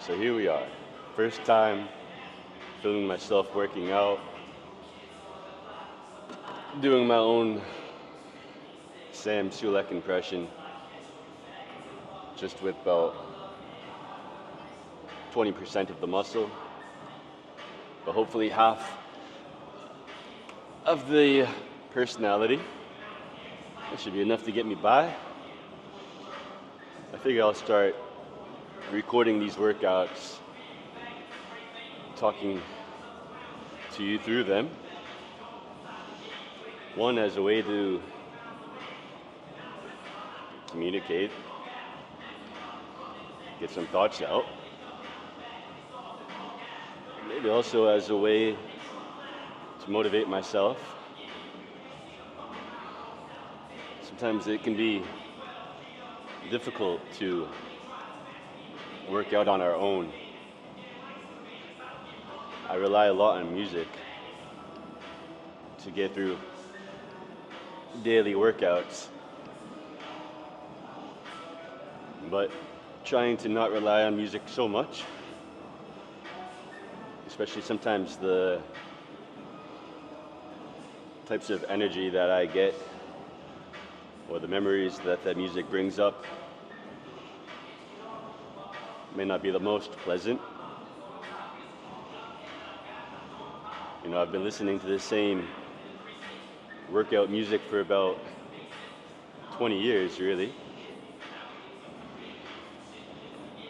So here we are. First time filming myself working out, doing my own Sam Sulek impression, just with about 20% of the muscle, but hopefully half of the personality. That should be enough to get me by. I figure I'll start recording these workouts, talking to you through them. One, as a way to communicate, get some thoughts out. Maybe also as a way to motivate myself. Sometimes it can be difficult to work out on our own. I rely a lot on music to get through daily workouts, but trying to not rely on music so much, especially sometimes the types of energy that I get or the memories that that music brings up may not be the most pleasant. You know, I've been listening to the same workout music for about 20 years, really.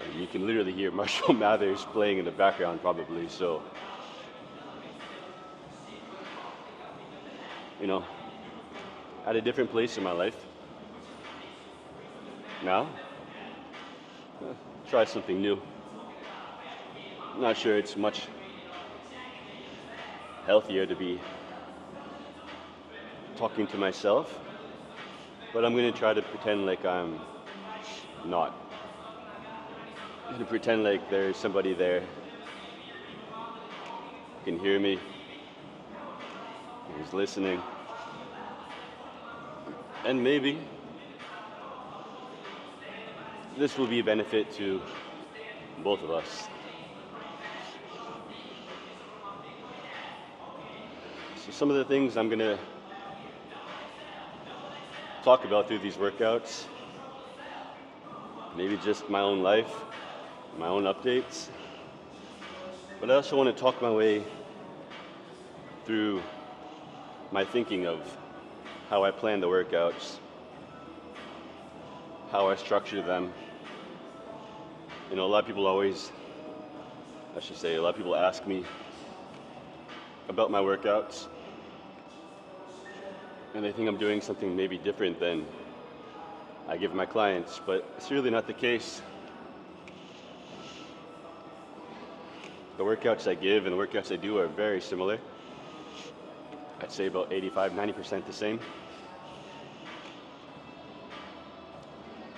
And you can literally hear Marshall Mathers playing in the background probably, so, you know, at a different place in my life now. Try something new. I'm not sure it's much healthier to be talking to myself, but I'm going to try to pretend like I'm not. I'm going to pretend like there's somebody there who can hear me, who's listening, and maybe this will be a benefit to both of us. So some of the things I'm going to talk about through these workouts, maybe just my own life, my own updates, but I also want to talk my way through my thinking of how I plan the workouts, how I structure them. You know, a lot of people ask me about my workouts, and they think I'm doing something maybe different than I give my clients, but it's really not the case. The workouts I give and the workouts I do are very similar. I'd say about 85-90% the same.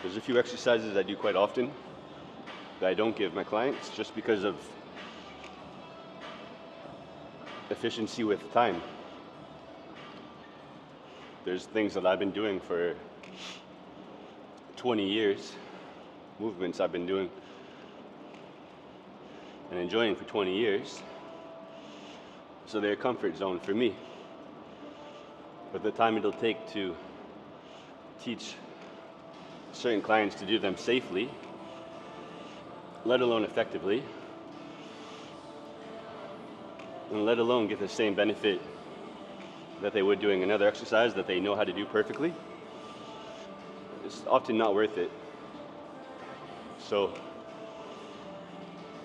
There's a few exercises I do quite often that I don't give my clients just because of efficiency with time. There's things that I've been doing for 20 years, movements I've been doing and enjoying for 20 years, so they're a comfort zone for me. But the time it'll take to teach certain clients to do them safely, let alone effectively, and let alone get the same benefit that they would doing another exercise that they know how to do perfectly, it's often not worth it. So I'm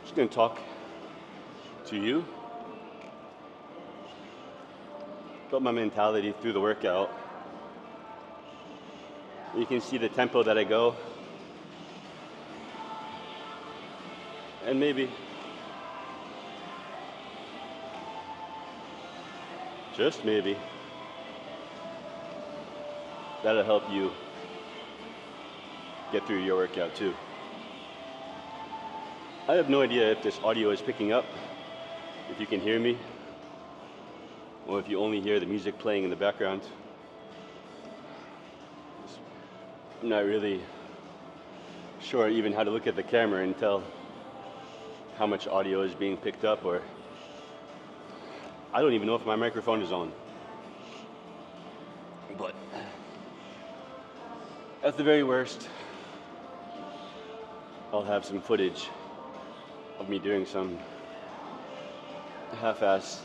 just going to talk to you about my mentality through the workout. You can see the tempo that I go, and maybe, just maybe, that'll help you get through your workout too. I have no idea if this audio is picking up, if you can hear me, or if you only hear the music playing in the background. I'm not really sure even how to look at the camera and tell how much audio is being picked up, or I don't even know if my microphone is on. But at the very worst, I'll have some footage of me doing some half-ass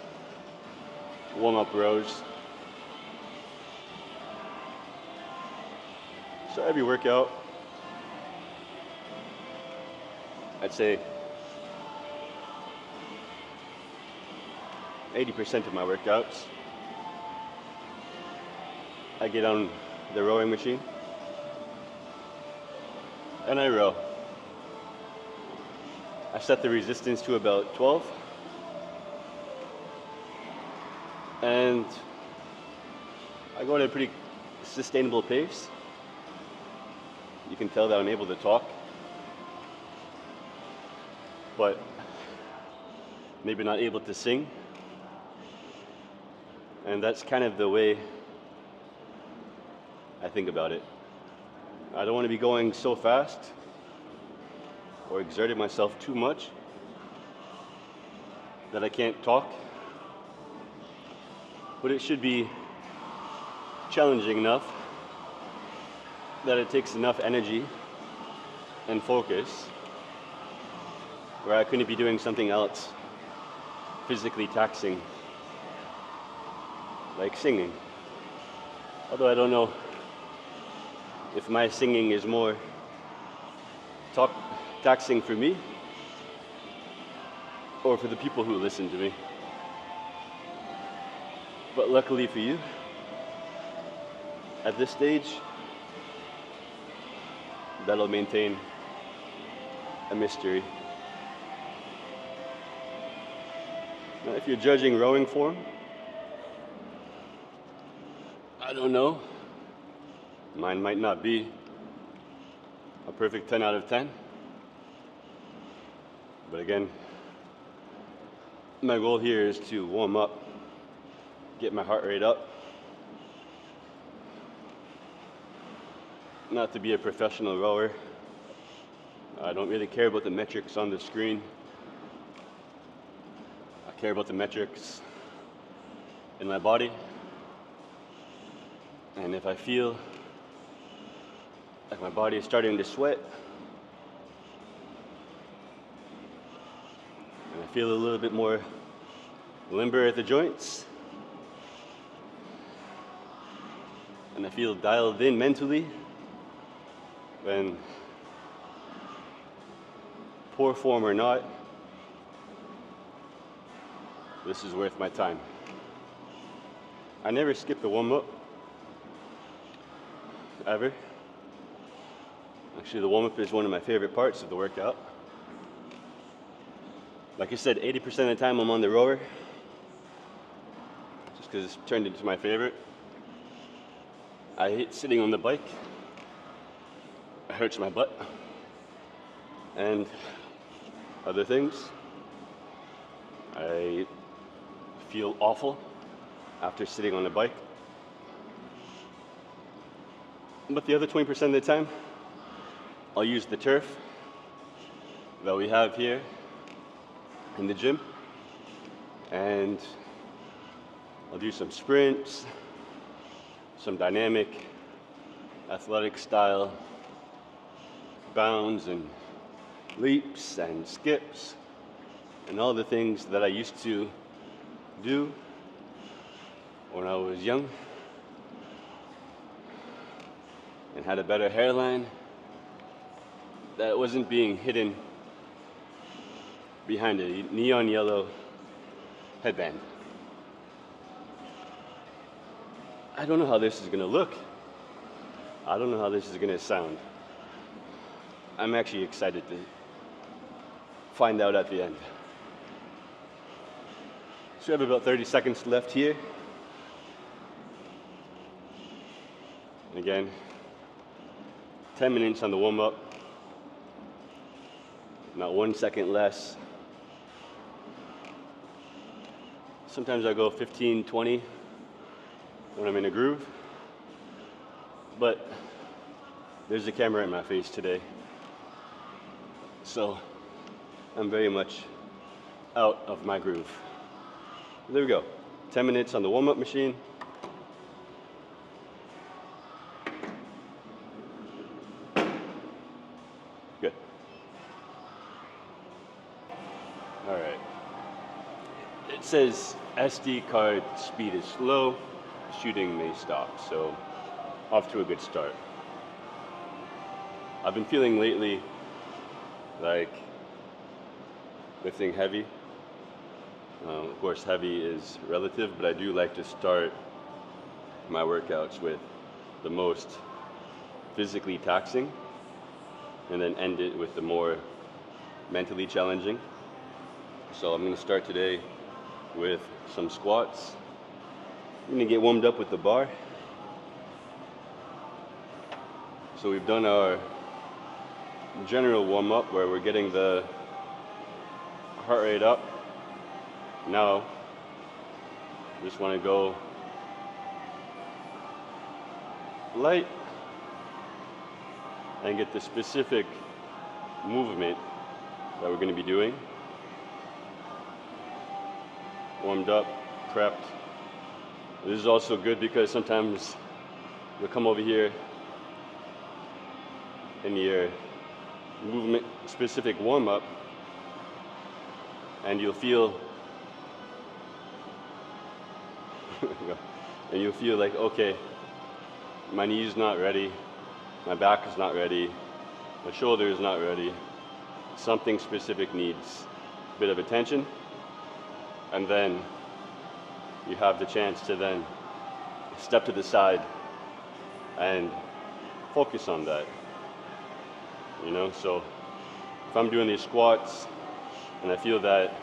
warm-up rows. So every workout, I'd say 80% of my workouts, I get on the rowing machine and I row. I set the resistance to about 12, and I go at a pretty sustainable pace. You can tell that I'm able to talk, but maybe not able to sing. And that's kind of the way I think about it. I don't want to be going so fast or exerting myself too much that I can't talk, but it should be challenging enough that it takes enough energy and focus where I couldn't be doing something else physically taxing, like singing. Although I don't know if my singing is more taxing for me or for the people who listen to me. But luckily for you, at this stage, that'll maintain a mystery. Now, if you're judging rowing form, I don't know. Mine might not be a perfect 10 out of 10. But again, my goal here is to warm up, get my heart rate up. Not to be a professional rower. I don't really care about the metrics on the screen. I care about the metrics in my body. And if I feel like my body is starting to sweat, and I feel a little bit more limber at the joints, and I feel dialed in mentally, then poor form or not, this is worth my time. I never skip the warm-up, ever. Actually, the warm-up is one of my favorite parts of the workout. Like I said, 80% of the time I'm on the rower, just because it's turned into my favorite. I hate sitting on the bike. It hurts my butt. And other things. I feel awful after sitting on the bike. But the other 20% of the time, I'll use the turf that we have here in the gym, and I'll do some sprints, some dynamic, athletic style bounds and leaps and skips and all the things that I used to do when I was young and had a better hairline that wasn't being hidden behind a neon yellow headband. I don't know how this is gonna look. I don't know how this is gonna sound. I'm actually excited to find out at the end. So we have about 30 seconds left here. And again, 10 minutes on the warm-up. Not 1 second less. Sometimes I go 15, 20 when I'm in a groove. But there's a camera in my face today. So I'm very much out of my groove. There we go. 10 minutes on the warm-up machine. Good. All right. It says SD card speed is slow, shooting may stop, so off to a good start. I've been feeling lately like lifting heavy. Of course, heavy is relative, but I do like to start my workouts with the most physically taxing and then end it with the more mentally challenging. So I'm going to start today with some squats. I'm going to get warmed up with the bar. So we've done our general warm-up where we're getting the heart rate up. Now, just want to go light and get the specific movement that we're going to be doing. Warmed up, prepped. This is also good because sometimes you'll come over here in your movement specific warm-up and you'll feel like, okay, my knee's not ready, my back is not ready, my shoulder is not ready. Something specific needs a bit of attention, and then you have the chance to then step to the side and focus on that. You know, so if I'm doing these squats and I feel that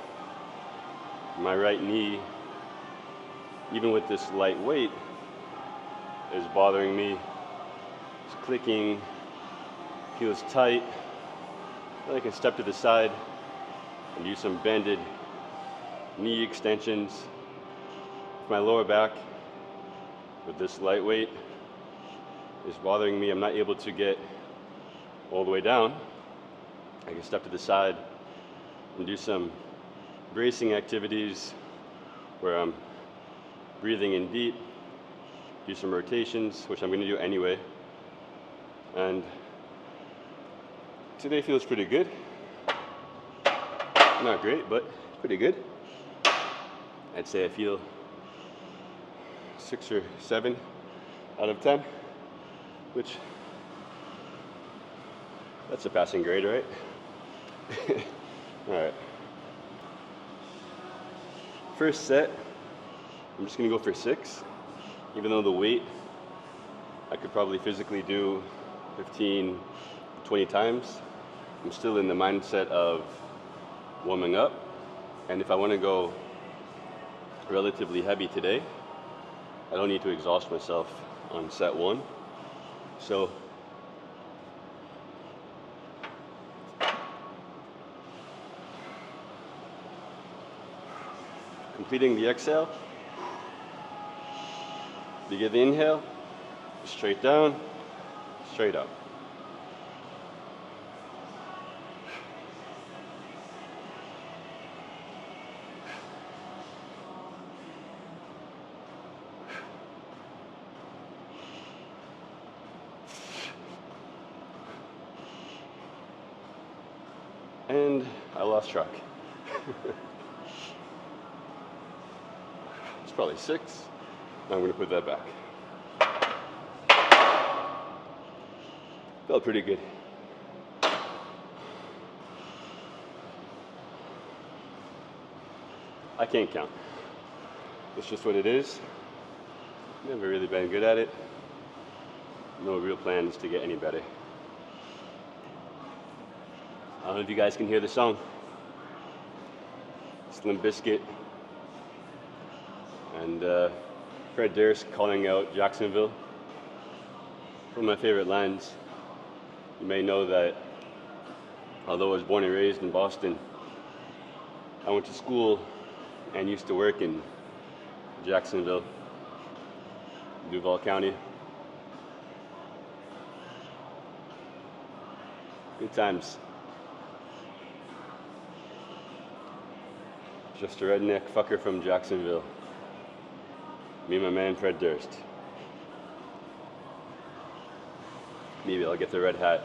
my right knee, even with this light weight, is bothering me, it's clicking, feels tight, then I can step to the side and do some bended knee extensions. If my lower back with this light weight is bothering me, I'm not able to get all the way down, I can step to the side and do some bracing activities where I'm breathing in deep, do some rotations, which I'm going to do anyway. And today feels pretty good. Not great, but pretty good. I'd say I feel 6 or 7 out of 10, which that's a passing grade, right? All right. First set, I'm just gonna go for 6. Even though the weight, I could probably physically do 15, 20 times. I'm still in the mindset of warming up. And if I wanna go relatively heavy today, I don't need to exhaust myself on set 1. So completing the exhale, you get the inhale, straight down, straight up. And I lost track. It's probably 6. I'm going to put that back. Felt pretty good. I can't count. It's just what it is. Never really been good at it. No real plans to get any better. I don't know if you guys can hear the song. Slim Biscuit and Fred Durst calling out Jacksonville. One of my favorite lines. You may know that although I was born and raised in Boston, I went to school and used to work in Jacksonville, Duval County. Good times. Just a redneck fucker from Jacksonville. Me and my man Fred Durst. Maybe I'll get the red hat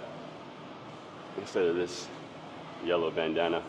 instead of this yellow bandana.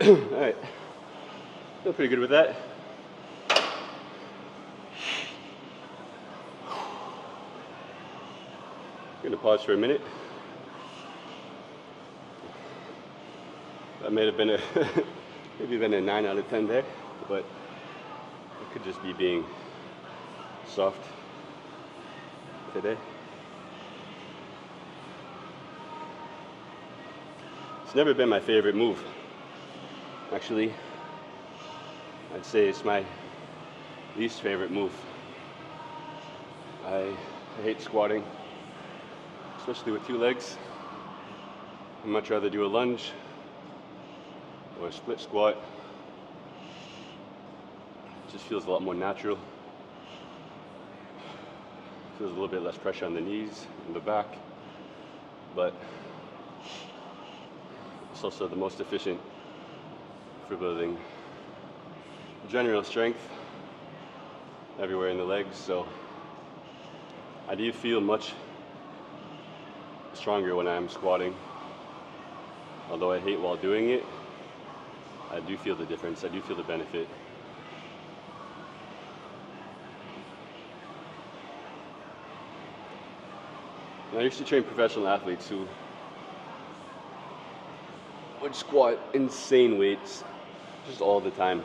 Alright, feel pretty good with that. I'm gonna pause for a minute. That may have been a maybe been a 9 out of 10 there, but it could just be being soft today. It's never been my favorite move. Actually, I'd say it's my least favorite move. I hate squatting, especially with 2 legs. I'd much rather do a lunge or a split squat. It just feels a lot more natural. Feels a little bit less pressure on the knees and the back, but it's also the most efficient for building general strength everywhere in the legs. So I do feel much stronger when I'm squatting. Although I hate while doing it, I do feel the difference. I do feel the benefit. And I used to train professional athletes who would squat insane weights just all the time.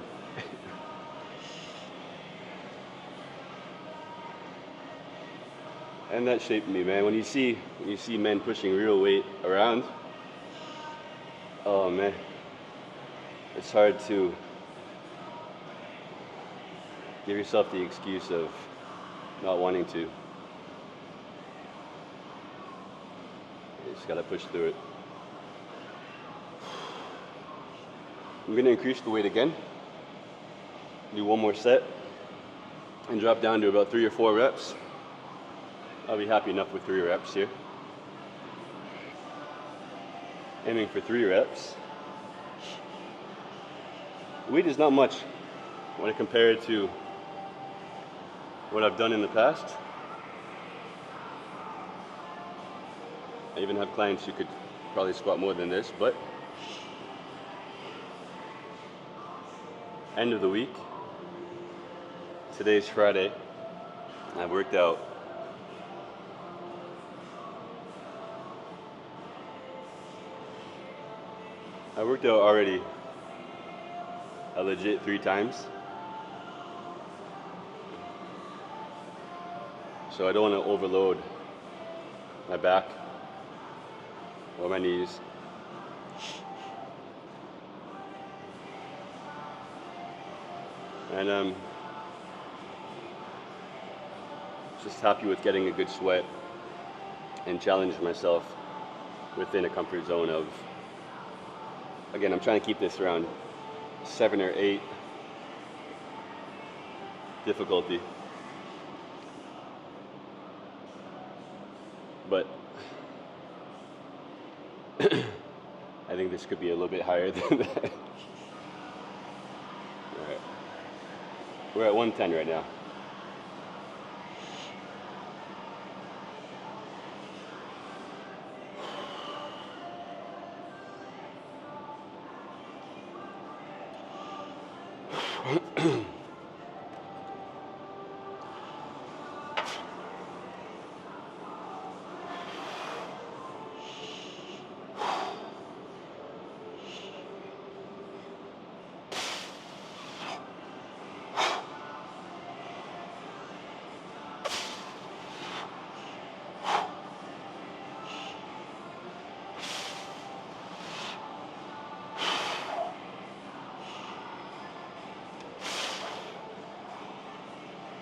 And that shaped me, man. When you see men pushing real weight around, oh man, it's hard to give yourself the excuse of not wanting to. You just gotta push through it. I'm gonna increase the weight again. Do 1 more set and drop down to about 3 or 4 reps. I'll be happy enough with 3 reps here. Aiming for 3 reps. Weight is not much when I compare it to what I've done in the past. I even have clients who could probably squat more than this, but end of the week, today's Friday, I've worked out already a legit 3 times. So I don't want to overload my back or my knees. And I'm just happy with getting a good sweat and challenging myself within a comfort zone of, again, I'm trying to keep this around 7 or 8 difficulty. But I think this could be a little bit higher than that. All right. We're at 110 right now.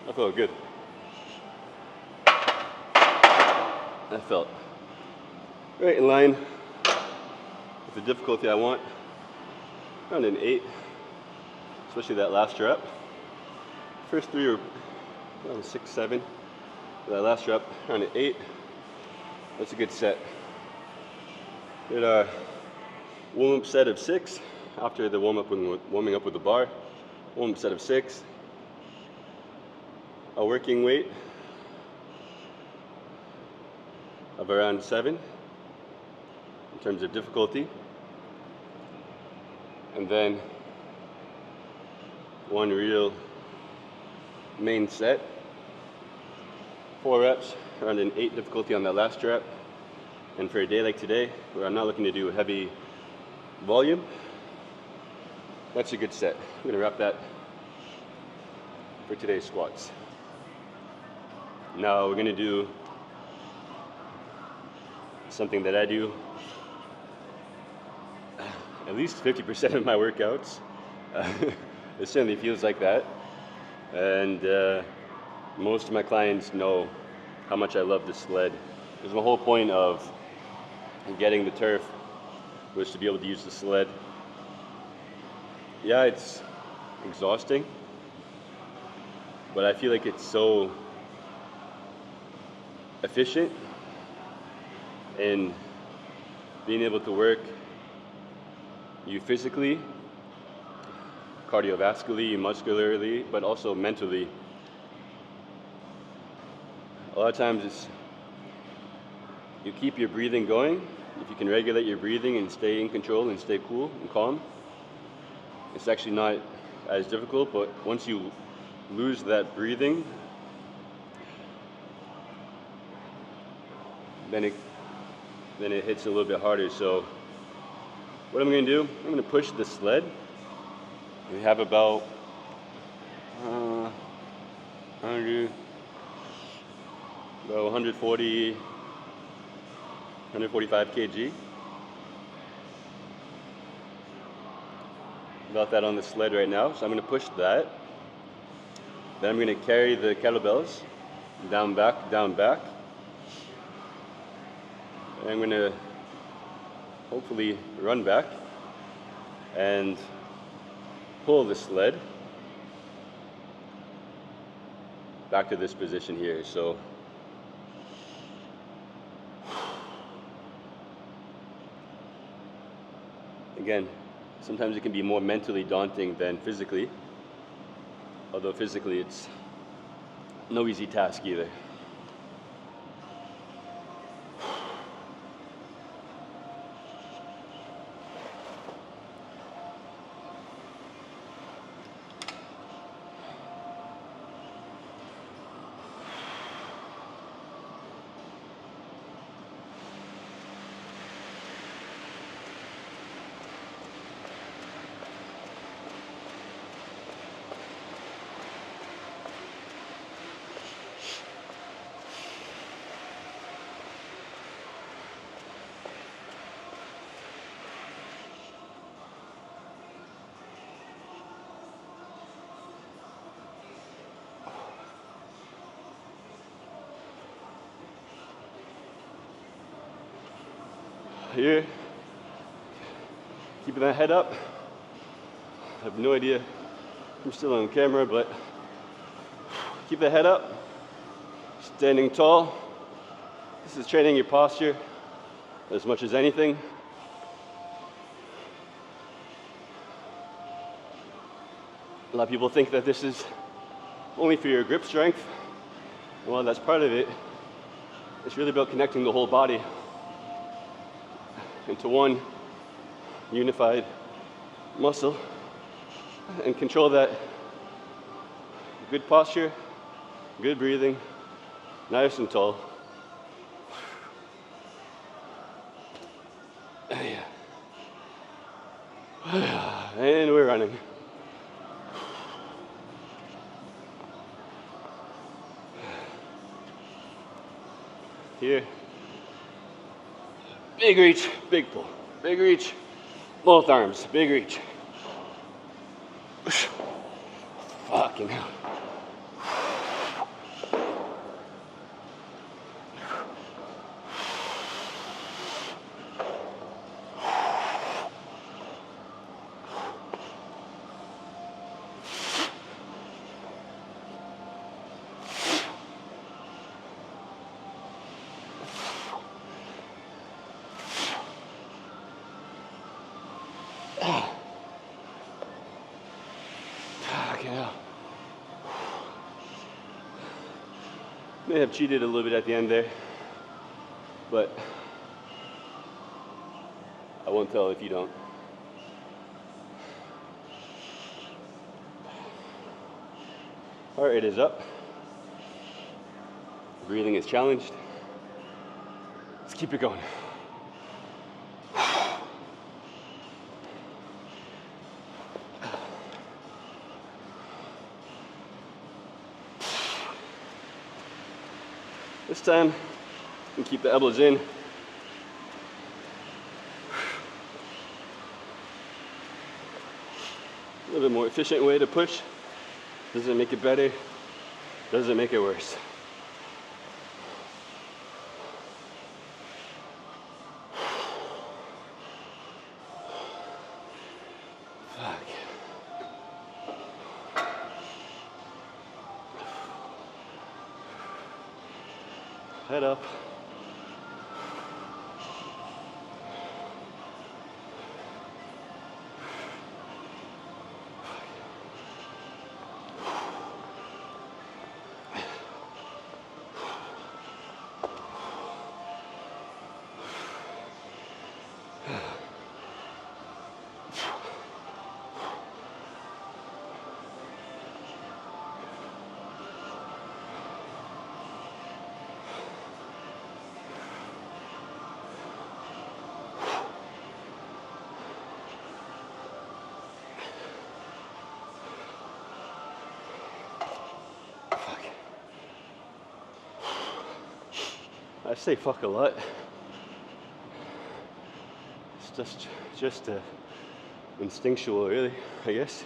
That felt good. That felt right in line with the difficulty I want. Around an 8, especially that last rep. First 3 were around 6, 7. That last rep around an 8. That's a good set. Did a warm-up set of 6 after the warming up with the bar. Warm-up set of 6. A working weight of around 7 in terms of difficulty. And then one real main set. 4 reps, around an 8 difficulty on that last rep. And for a day like today, where I'm not looking to do heavy volume, that's a good set. I'm gonna wrap that for today's squats. Now we're gonna do something that I do at least 50% of my workouts. It certainly feels like that. And most of my clients know how much I love the sled. Because the whole point of getting the turf was to be able to use the sled. Yeah, it's exhausting, but I feel like it's so efficient in being able to work you physically, cardiovascularly, muscularly, but also mentally. A lot of times it's, you keep your breathing going. If you can regulate your breathing and stay in control and stay cool and calm, it's actually not as difficult, but once you lose that breathing, then it hits a little bit harder. So what I'm going to do, I'm going to push the sled. We have about 140, 145 kg. About that on the sled right now. So I'm going to push that. Then I'm going to carry the kettlebells down, back, down, back. And I'm going to hopefully run back and pull the sled back to this position here. So again, sometimes it can be more mentally daunting than physically, although physically it's no easy task either. Here, keeping that head up. I have no idea if I'm still on camera, but keep the head up, standing tall. This is training your posture as much as anything. A lot of people think that this is only for your grip strength. Well, that's part of it. It's really about connecting the whole body into one unified muscle and control that. Good posture, good breathing, nice and tall. And we're running. Here. Big reach, big pull. Big reach, both arms, big reach. Fucking hell. May have cheated a little bit at the end there, but I won't tell if you don't. Heart rate is up. Breathing is challenged. Let's keep it going. This time, you can keep the elbows in. A little bit more efficient way to push. Doesn't make it better, doesn't make it worse. Fuck. Head up. I say fuck a lot. It's just instinctual, really, I guess.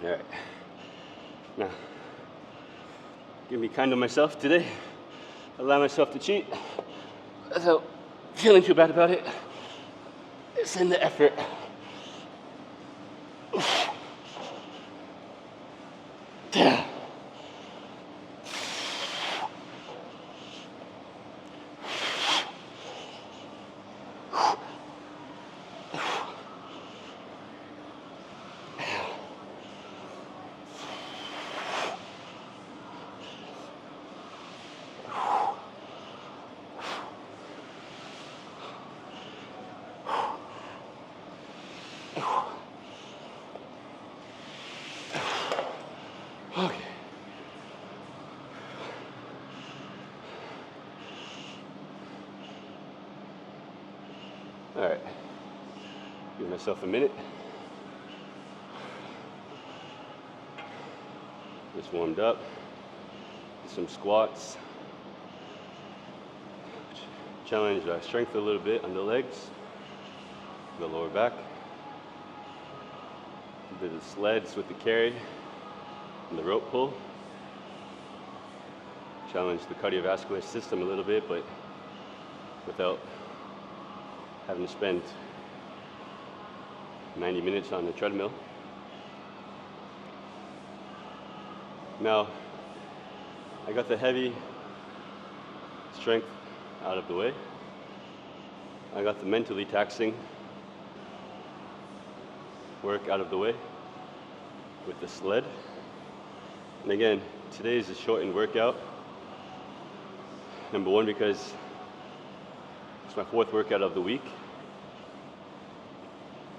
All right. Now, gonna be kind to myself today. Allow myself to cheat without feeling too bad about it. It's in the effort. Okay. All right. Give myself a minute. Just warmed up. Some squats. Challenge strength a little bit on the legs, the lower back. A bit of sleds with the carry and the rope pull. Challenge the cardiovascular system a little bit, but without having to spend 90 minutes on the treadmill. Now, I got the heavy strength out of the way. I got the mentally taxing work out of the way with the sled. And again, today is a shortened workout. Number one, because it's my fourth workout of the week.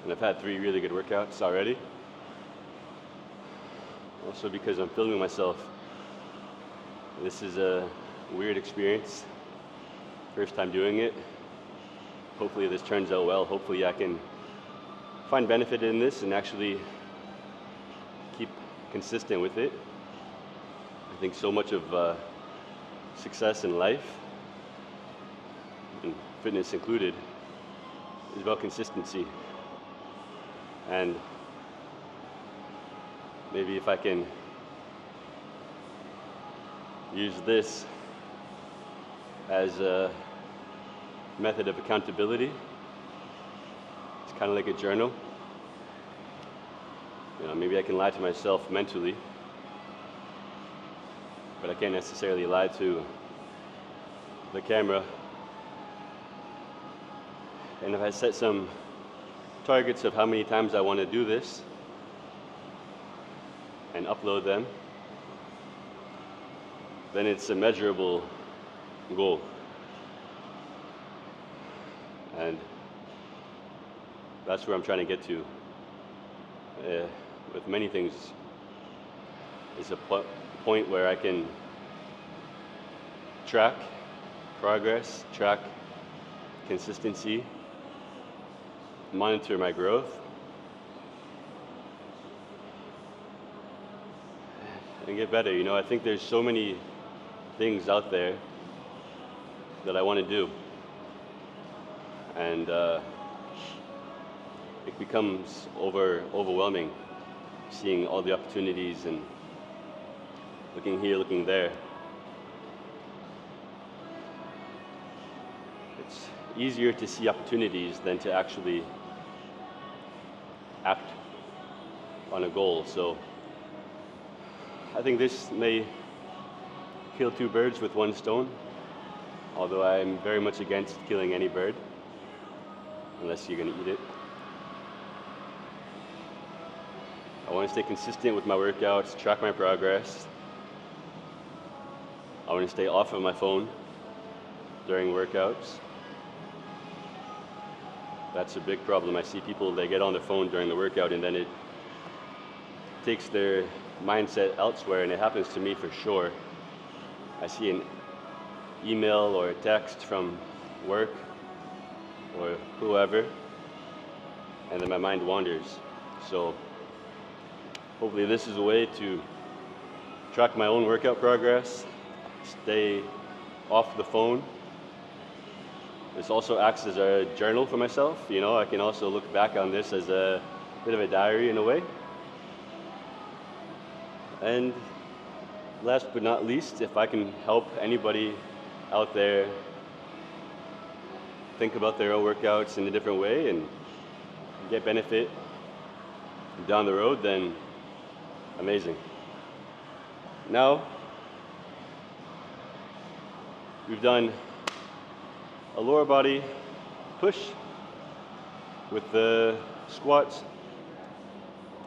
And I've had 3 really good workouts already. Also because I'm filming myself. This is a weird experience. First time doing it. Hopefully this turns out well. Hopefully I can find benefit in this and actually keep consistent with it. I think so much of success in life, and fitness included, is about consistency. And maybe if I can use this as a method of accountability, it's kind of like a journal. You know, maybe I can lie to myself mentally, but I can't necessarily lie to the camera. And if I set some targets of how many times I want to do this and upload them, then it's a measurable goal. And that's where I'm trying to get to. With many things, is a point where I can track progress, track consistency, monitor my growth, and get better. You know, I think there's so many things out there that I want to do, and it becomes overwhelming seeing all the opportunities and looking here, looking there. It's easier to see opportunities than to actually act on a goal. So I think this may kill two birds with one stone, although I'm very much against killing any bird unless you're going to eat it. I want to stay consistent with my workouts, track my progress. I want to stay off of my phone during workouts. That's a big problem. I see people, they get on their phone during the workout and then it takes their mindset elsewhere, and it happens to me for sure. I see an email or a text from work or whoever, and then my mind wanders. So hopefully this is a way to track my own workout progress, stay off the phone. This also acts as a journal for myself. You know, I can also look back on this as a bit of a diary in a way. And last but not least, if I can help anybody out there think about their own workouts in a different way and get benefit down the road, then amazing. Now, we've done a lower body push with the squats.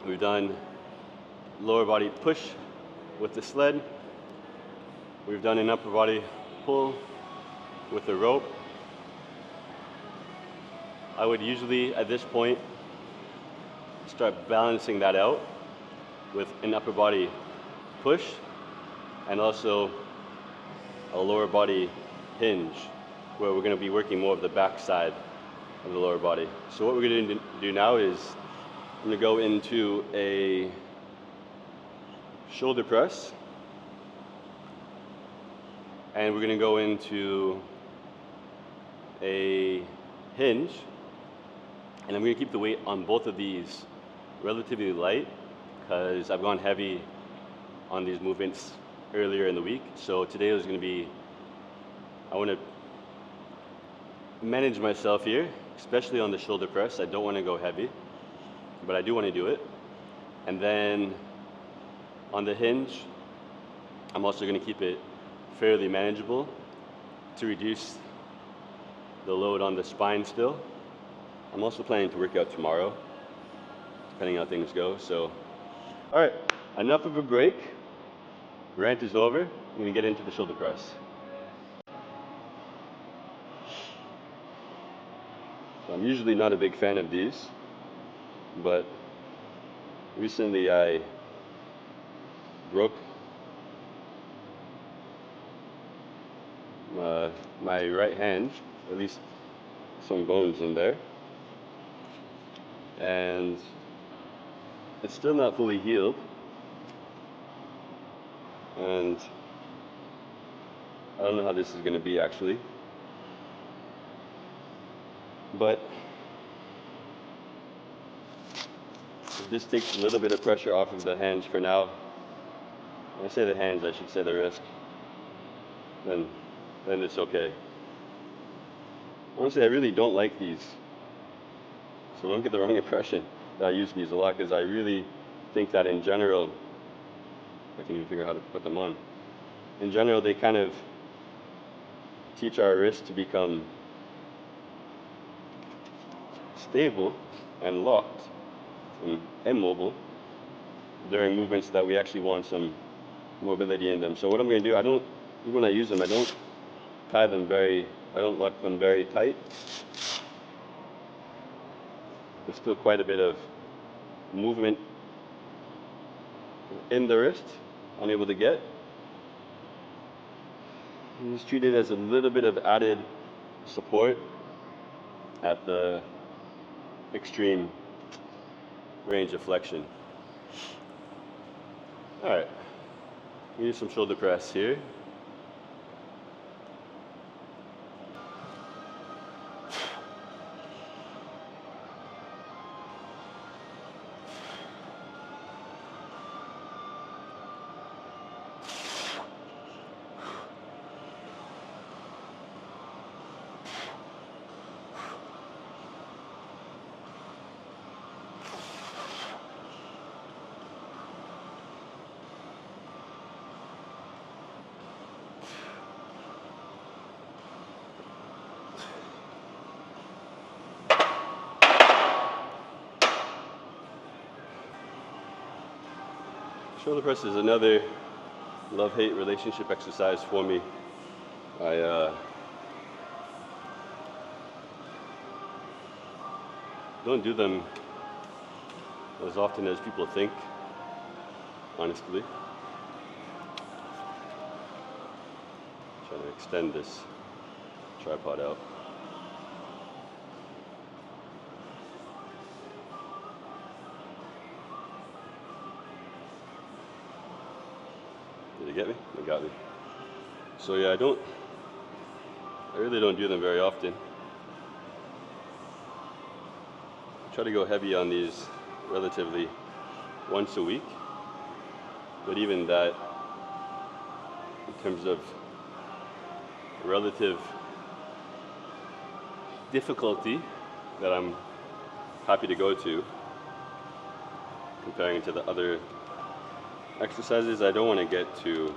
We've done lower body push with the sled. We've done an upper body pull with the rope. I would usually, at this point, start balancing that out with an upper body push and also a lower body hinge, where we're going to be working more of the back side of the lower body. So what we're going to do now is I'm going to go into a shoulder press, and we're going to go into a hinge, and I'm going to keep the weight on both of these relatively light because I've gone heavy on these movements earlier in the week. So today is going to be, I want to manage myself here, especially on the shoulder press. I don't want to go heavy, but I do want to do it. And then on the hinge, I'm also going to keep it fairly manageable to reduce the load on the spine still. I'm also planning to work out tomorrow, depending how things go. So, all right, enough of a break. Rant is over. I'm going to get into the shoulder press. So I'm usually not a big fan of these, but recently I broke my right hand, at least some bones in there, and it's still not fully healed, and I don't know how this is going to be actually, but if this takes a little bit of pressure off of the hands for now, when I say the hands, I should say the wrist, then it's okay. Honestly, I really don't like these, so don't get the wrong impression that I use these a lot, because I really think that in general, I can't even figure out how to put them on. In general, they kind of teach our wrist to become stable, and locked and immobile during movements that we actually want some mobility in them. So what I'm going to do, when I use them, I don't lock them very tight. There's still quite a bit of movement in the wrist I'm able to get. And just treat it as a little bit of added support at the extreme range of flexion. Alright, use some shoulder press here. Shoulder press is another love-hate relationship exercise for me. I don't do them as often as people think, honestly. Trying to extend this tripod out. Did it get me? It got me. So yeah, I really don't do them very often. I try to go heavy on these relatively once a week, but even that, in terms of relative difficulty that I'm happy to go to, comparing to the other exercises, I don't want to get to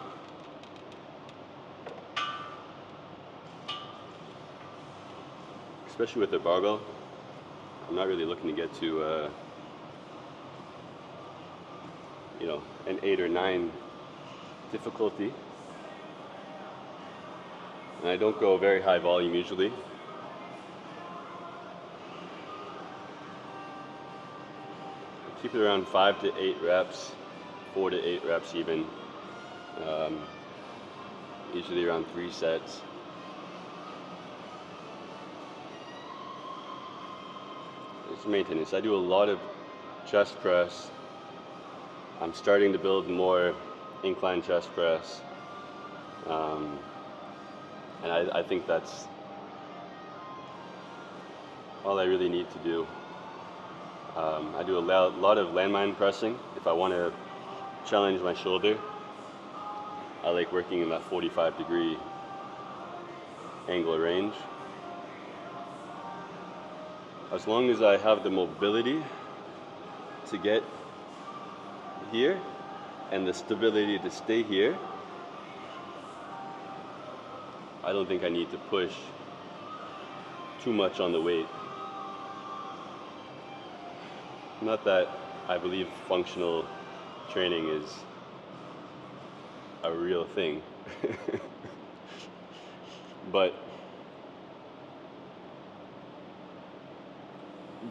especially with the barbell. I'm not really looking to get to an 8 or 9 difficulty, and I don't go very high volume usually. I keep it around 5 to 8 reps, 4 to 8 reps even, usually around 3 sets. It's maintenance. I do a lot of chest press. I'm starting to build more incline chest press, and I think that's all I really need to do. I do a lot of landmine pressing. If I want to challenge my shoulder, I like working in that 45-degree angle of range. As long as I have the mobility to get here and the stability to stay here, I don't think I need to push too much on the weight. Not that I believe functional training is a real thing, but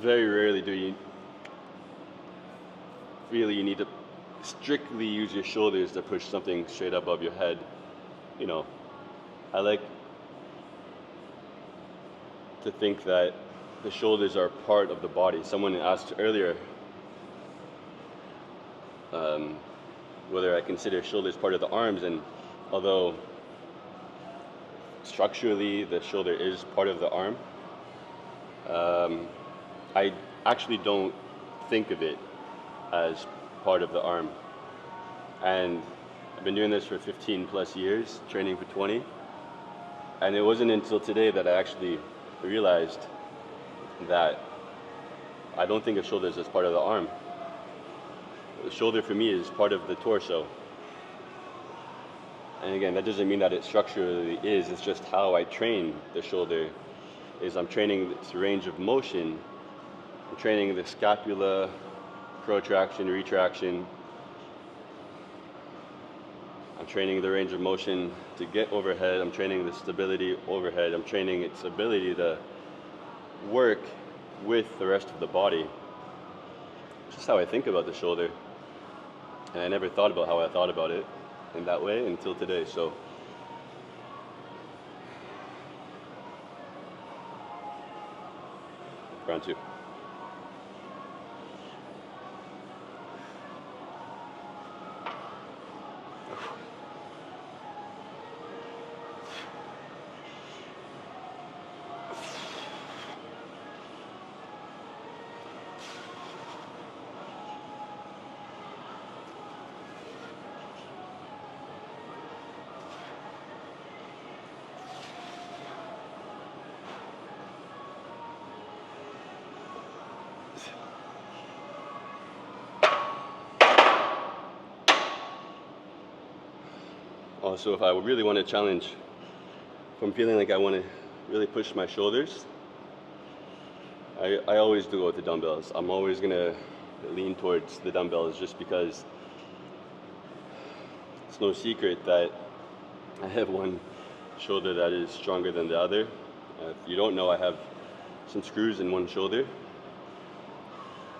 very rarely do you feel you need to strictly use your shoulders to push something straight above your head. I like to think that the shoulders are part of the body. Someone asked earlier whether I consider shoulders part of the arms, and although structurally the shoulder is part of the arm, I actually don't think of it as part of the arm. And I've been doing this for 15 plus years, training for 20. And it wasn't until today that I actually realized that I don't think of shoulders as part of the arm. The shoulder for me is part of the torso. And again, that doesn't mean that it structurally is, it's just how I train the shoulder is I'm training its range of motion I'm training the scapula, protraction, retraction. I'm training the range of motion to get overhead. I'm training the stability overhead. I'm training its ability to work with the rest of the body. It's just how I think about the shoulder. And I never thought about how I thought about it in that way until today. So round two. Also, if I really want to challenge, if I'm feeling like I want to really push my shoulders, I always do go with the dumbbells. I'm always going to lean towards the dumbbells just because it's no secret that I have one shoulder that is stronger than the other. If you don't know, I have some screws in one shoulder.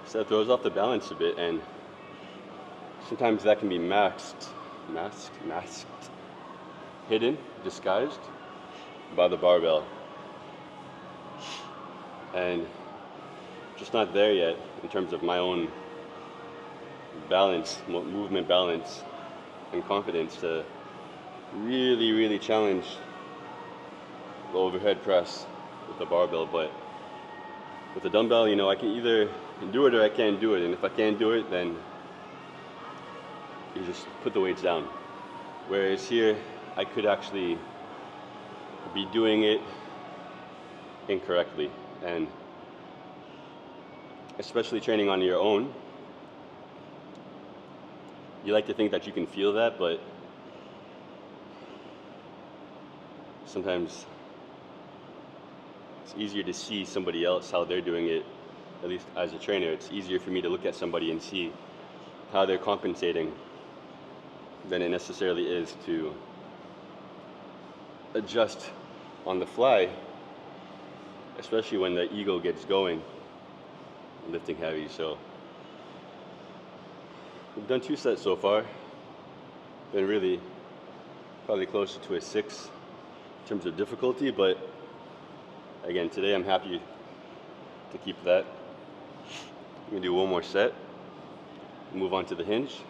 So that throws off the balance a bit, and sometimes that can be masked, hidden, disguised by the barbell. And just not there yet in terms of my own balance, movement balance, and confidence to really challenge the overhead press with the barbell. But with the dumbbell, you know, I can either do it or I can't do it. And if I can't do it, then you just put the weights down. Whereas here, I could actually be doing it incorrectly. And especially training on your own, you like to think that you can feel that, but sometimes it's easier to see somebody else, how they're doing it. At least as a trainer, it's easier for me to look at somebody and see how they're compensating than it necessarily is to adjust on the fly, especially when the ego gets going, lifting heavy. So we've done 2 sets so far. Been really probably closer to a 6 in terms of difficulty, but again, today I'm happy to keep that. I'm gonna do one more set, move on to the hinge.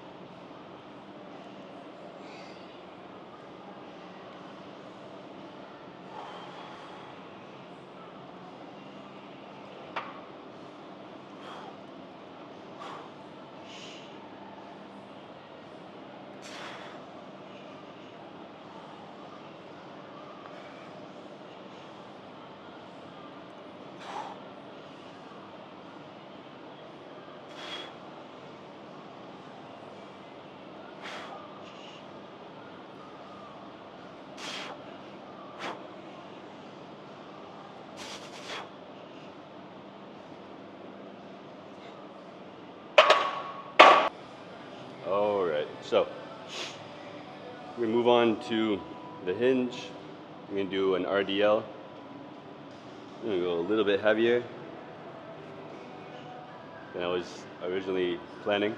All right, so we're gonna move on to the hinge. I'm gonna do an RDL. I'm gonna go a little bit heavier than I was originally planning,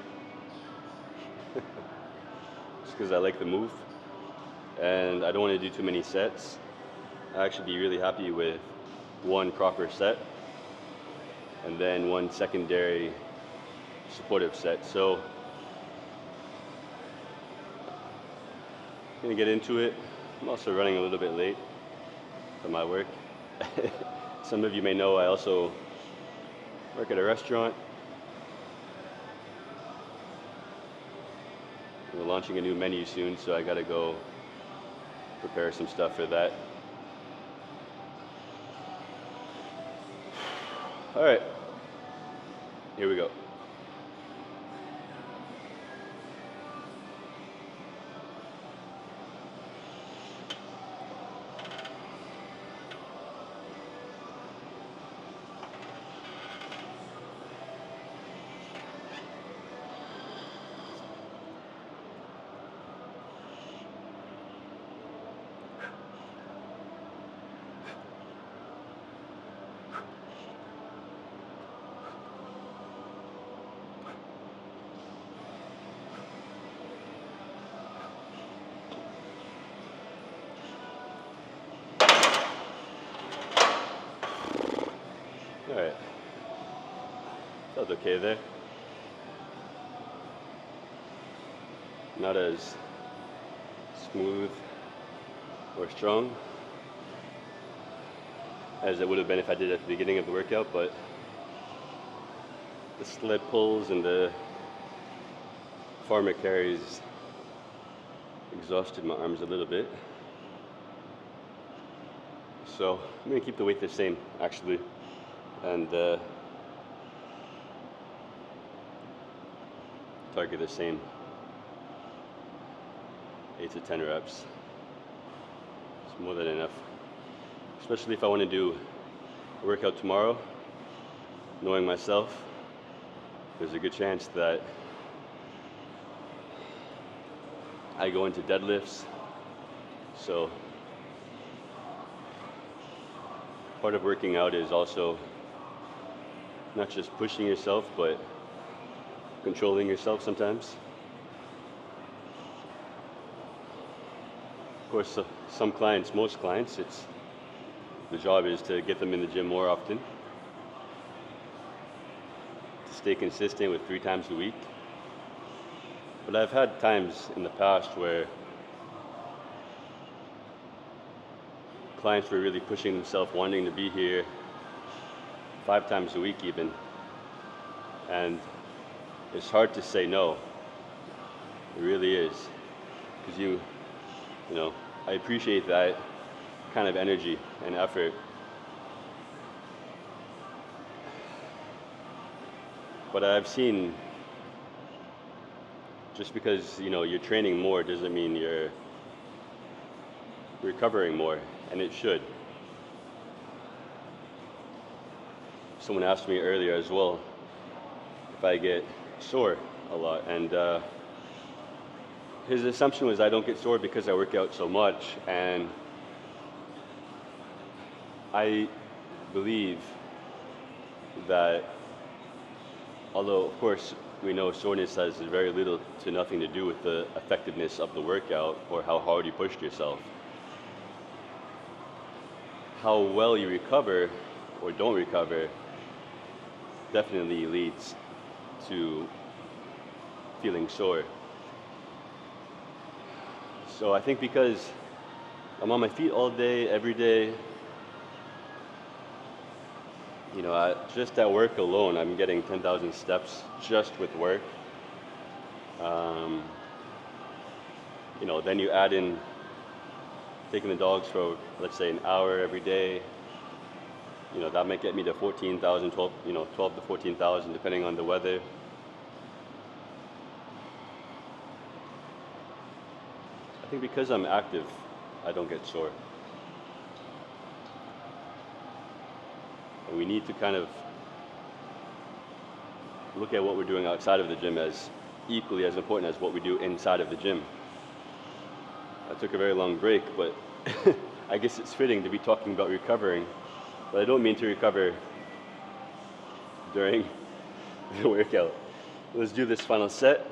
just because I like the move, and I don't want to do too many sets. I actually be really happy with one proper set, and then one secondary supportive set. So I'm gonna get into it. I'm also running a little bit late for my work. Some of you may know I also work at a restaurant. We're launching a new menu soon, so I gotta go prepare some stuff for that. All right, here we go. Alright, felt okay there. Not as smooth or strong as it would have been if I did it at the beginning of the workout, but the sled pulls and the farmer carries exhausted my arms a little bit. So I'm going to keep the weight the same actually, and target the same 8 to 10 reps. It's more than enough, especially if I want to do a workout tomorrow. Knowing myself, there's a good chance that I go into deadlifts. So part of working out is also not just pushing yourself, but controlling yourself sometimes. Of course, some clients, most clients, the job is to get them in the gym more often, to stay consistent with 3 times a week. But I've had times in the past where clients were really pushing themselves, wanting to be here 5 times a week even. And it's hard to say no. It really is. Because you know, I appreciate that kind of energy and effort. But I've seen, just because you're training more doesn't mean you're recovering more, and it should. Someone asked me earlier as well if I get sore a lot, and his assumption was I don't get sore because I work out so much, and I believe that, although of course we know soreness has very little to nothing to do with the effectiveness of the workout or how hard you pushed yourself, how well you recover or don't recover definitely leads to feeling sore. So I think because I'm on my feet all day, every day, just at work alone, I'm getting 10,000 steps just with work. Then you add in taking the dogs for, let's say, an hour every day. That might get me to 14,000, 12 to 14,000, depending on the weather. I think because I'm active, I don't get sore. And we need to kind of look at what we're doing outside of the gym as equally as important as what we do inside of the gym. I took a very long break, but I guess it's fitting to be talking about recovering, but I don't mean to recover during the workout. Let's do this final set.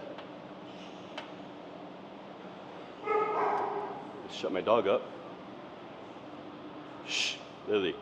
Shut my dog up. Shh, Lily.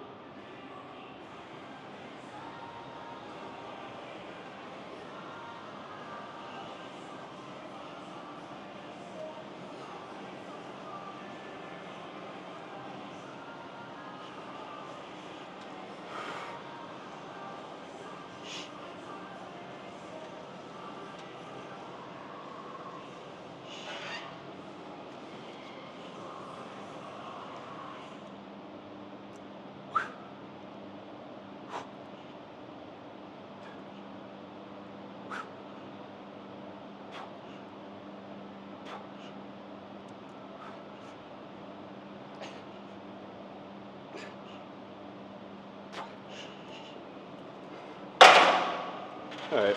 All right,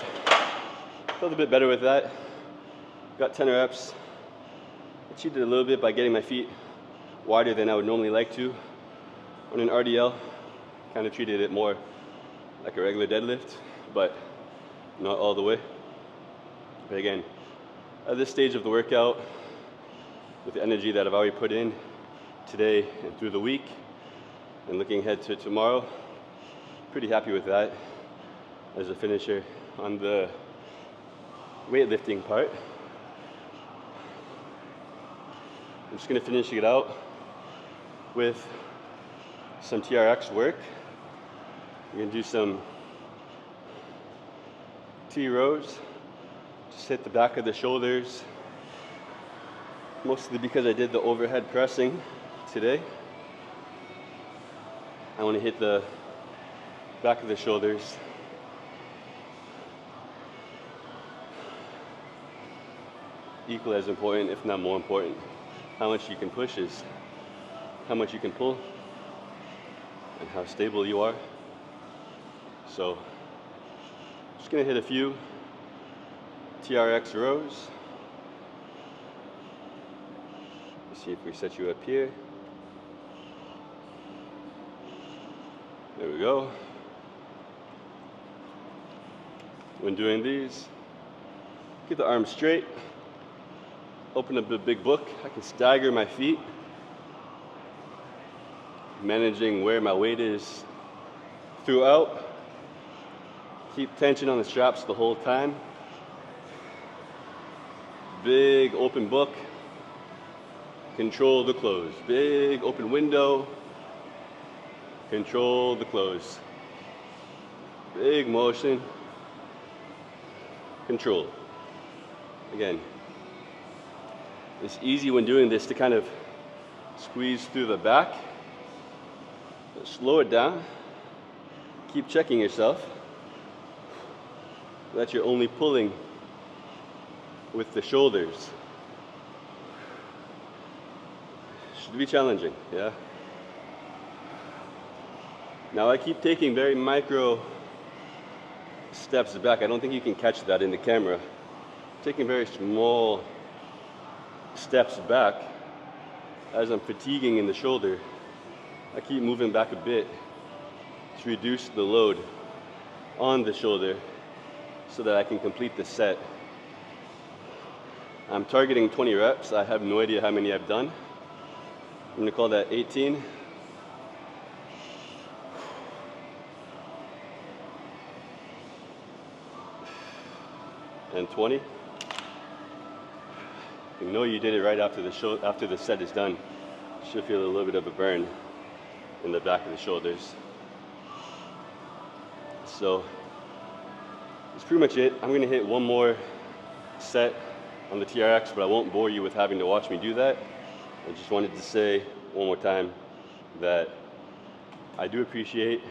felt a bit better with that. Got 10 reps. I cheated a little bit by getting my feet wider than I would normally like to. On an RDL, kind of treated it more like a regular deadlift, but not all the way. But again, at this stage of the workout, with the energy that I've already put in today and through the week, and looking ahead to tomorrow, pretty happy with that as a finisher on the weightlifting part. I'm just gonna finish it out with some TRX work. We're gonna do some T rows, just hit the back of the shoulders, mostly because I did the overhead pressing today. I want to hit the back of the shoulders. Equally as important, if not more important, how much you can push is how much you can pull and how stable you are. So, just gonna hit a few TRX rows. Let's see if we set you up here. There we go. When doing these, keep the arms straight. Open up the big book. I can stagger my feet, managing where my weight is throughout. Keep tension on the straps the whole time. Big open book. Control the close. Big open window. Control the close. Big motion. Control. Again, it's easy when doing this to kind of squeeze through the back. But slow it down. Keep checking yourself that you're only pulling with the shoulders. Should be challenging, yeah? Now I keep taking very micro steps back. I don't think you can catch that in the camera. Taking very small steps back as I'm fatiguing in the shoulder. I keep moving back a bit to reduce the load on the shoulder so that I can complete the set. I'm targeting 20 reps. I have no idea how many I've done. I'm gonna call that 18. And 20. You know you did it right after the set is done. You should feel a little bit of a burn in the back of the shoulders. So that's pretty much it. I'm gonna hit one more set on the TRX, but I won't bore you with having to watch me do that. I just wanted to say one more time that I do appreciate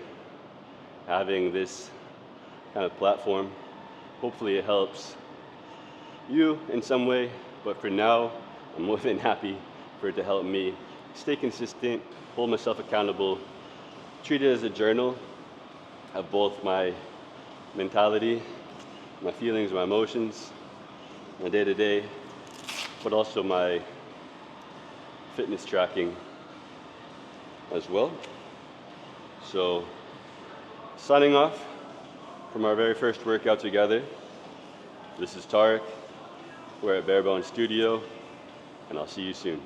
having this kind of platform. Hopefully it helps you in some way, but for now, I'm more than happy for it to help me stay consistent, hold myself accountable, treat it as a journal of both my mentality, my feelings, my emotions, my day-to-day, but also my fitness tracking as well. So, signing off from our very first workout together. This is Tariq. We're at BearBones Studio, and I'll see you soon.